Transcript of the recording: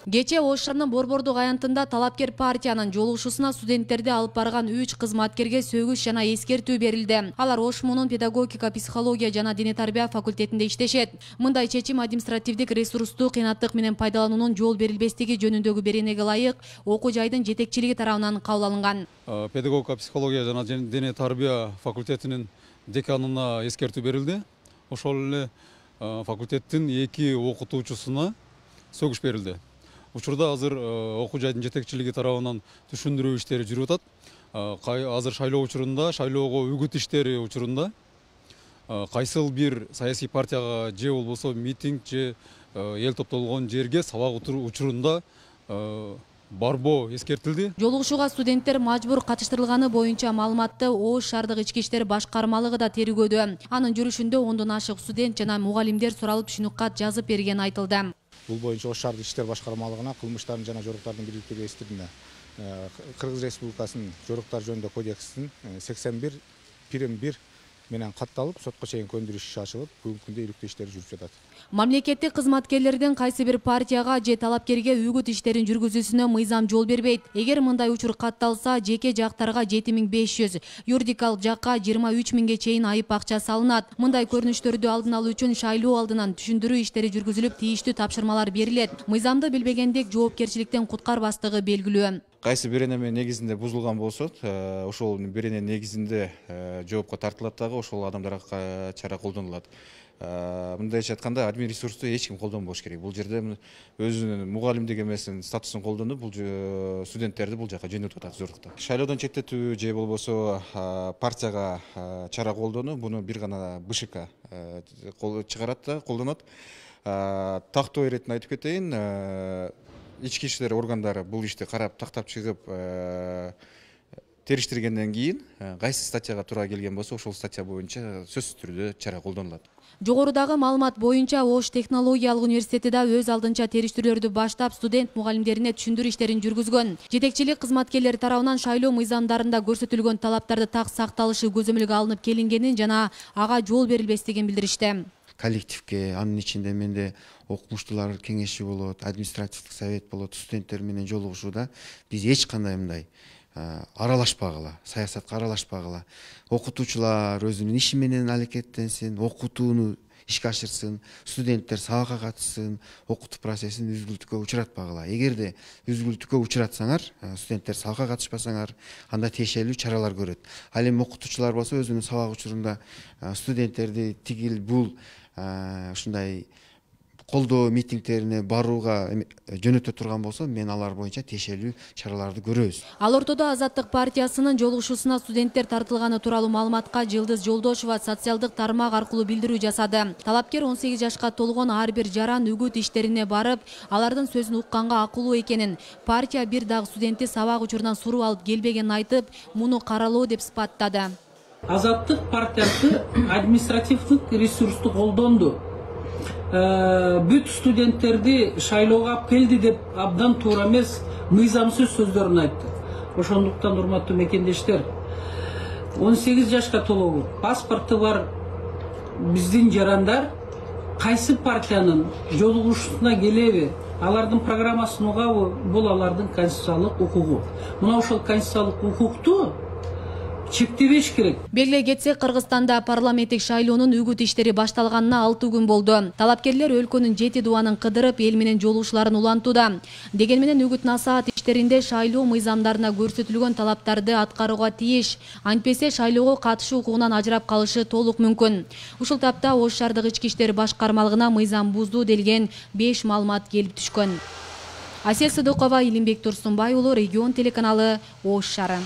Кече Ош шаарынын Борбордук аянтында талапкер партиянын жолугушуусуна студенттерди алып барган 3 кызматкерге сөгүш жана эскертүү берилди. Алар ОШМУнун педагогика, психология жана дене тарбия факультетинде иштешет. Мындай чечим административдик ресурсту кыйнаттык менен пайдалануунун жол берилбестиги жөнүндөгү беренеге ылайык окуу жайдын жетекчилиги тарабынан кабыл алынган. Педагогика, психология жана дене тарбия факультетинин деканына эскертүү берилди. Ошол эле факультеттин 2 окутуучусуна сөгүш берилди. Учурда азыр окуу жайдын жетекчилиги тарабынан түшүндүрүү иштери жүрүп атат. Азыр шайлоо учурунда, шайлоого үгүт иштери учурунда кайсыл бир саясий партияга же болбосо митинг же эл топтолгон жерге сабак учурунда барбоо эскертилди. Жолугушууга студенттер мажбур катыштырылганы боюнча маалыматты Ош шаардык ички иштер башкармалыгы да тергөөдө. Анын жүрүшүндө 10дон ашык студент жана мугалимдер суралып түшүнүк кат жазып бергени айтылды. Бул боюнча Ош шаардык иштер башкармалыгына кылмыштардын жана жоруктардын бийликтүү эстигине Кыргыз Республикасынын жоруктар жөнүндө кодексинин 81-1 менен катталып, сотко чейин көндүрүш иши ачылып, бүгүнкү күндө иликтөө иштери жүрүп жатат. Мамлекеттик кызматкерлердин кайсы бир партияга же талапкерге үгүт иштерин жүргүзүүсүнө мыйзам жол бербейт. Эгер мындай учур катталса, жеке жактарга 7500, юридикалык жакка 23000ге чейин айып акча салынат. Мындай көрүнүштөрдү алдын алуу үчүн шайлоо алдынан түшүндүрүү иштери жүргүзүлүп, тийиштүү тапшырмалар берилет. Мыйзамды билбегендик жооптокерчиликтен куткарбастыгы белгилүү. Кайсы беренеме негизинде бузулган болсо, ошол берене негизинде жоопко тартылат дагы, ошол адамдарга чара колдонулат. Мындайча айтканда, админ ресурсту эч ким колдонбош керек. Бул жерде өзүнүн мугалимдик эмесин статусун колдонуп, бул студенттерди бул жака жөнөтүп атат зордукта. Шайлоодон чектетүү же болбосо партияга чара колдонуу, буну бир гана БШК чыгарат да колдонот. Тактоо иретин айтып кетейин. Ички иштер органдары бул ишти карап тактап чыгып териштиргенден кийин кайсы статьяга туура келген болсо, ошол статья боюнча сөзсүз түрдө чара колдонулат. Жогорудагы маалымат боюнча Ош технологиялык университети да өз алдынча териштирүүлөрдү баштап, студент мугалимдерине түшүндүрүү иштерин жүргүзгөн. Жетекчилик кызматкерлери тарабынан шайлоо мыйзамдарында көрсөтүлгөн талаптарды так сакталышы көзөмөлгө алынып келингенин жана ага жол берилбестигин билдиришти. Коллективге, анын ичинде менде окумуштуулар кеңеши болот, административдик совет болот, студенттер менен жолугушууда биз эч кандай мындай аралашпагыла, саясатка аралашпагыла. Окутуучулар өзүнүн иши менен аракеттенсин, окутууну ишке ашырсын, студенттер сабакка катышсын, окутуу процессин үзгүлтүккө учуратпагыла. Эгерде үзгүлтүккө учуратсаңар, студенттер сабакка катышпасаңар, анда тиешелүү чаралар көрөт. Ал эми окутуучулар болсо өзүнүн сабак учурунда студенттерди тигил бул ушундай колдоо митингтерине барууга жөнөтө турган болсо, мен алар боюнча тиешелүү чараларды көрөбүз. Ал ортодо Азаттык партиясынын жолугушуусуна студенттер тартылганы тууралуу маалыматка Жылдыз Жолдошова социалдык тармак аркылуу билдирүү жасады. Талапкер 18 жашка толгон ар бир жаран үгүт иштерине барып, алардын сөзүн укканга акылуу экенин, партия бир дагы студентти сабак учурунан суруп алып келбегенин айтып, муну каралоо деп сыпаттады. Азаттык партиясы административдик ресурсту колдонду. Бүт студенттерди шайлоого алып келди деп абдан туура эмес, мыйзамсыз сөздөрүн айтты. Ошондуктан урматтуу мекендештер, 18 жашка толгон, паспорты бар биздин жарандар кайсы партиянын жолугушуусуна келеби, алардын программасын угабы, бул алардын конституциялык укугу. Мына ошол конституциялык укукту чектебеш керек. Белгилей кетсек, Кыргызстанда парламенттик шайлоонун үгүт иштери башталганына 6 күн болду. Талапкерлер өлкөнүн 7 дубанын кыдырып, эл менен жолугушууларын улантууда. Дегени менен үгүт насаат иштеринде шайлоо мыйзамдарына көрсөтүлгөн талаптарды аткарууга тийиш. Антпесе шайлоого катышуу укугунан ажырап калышы толук мүмкүн. Ушул тапта Ош шаардык ички иштер башкармалыгына мыйзам буздуу делген 5 маалымат келип түшкөн. Асел Сыдыкова, Илимбек Турсунбай уулу, Регион телеканалы, Ош шаары.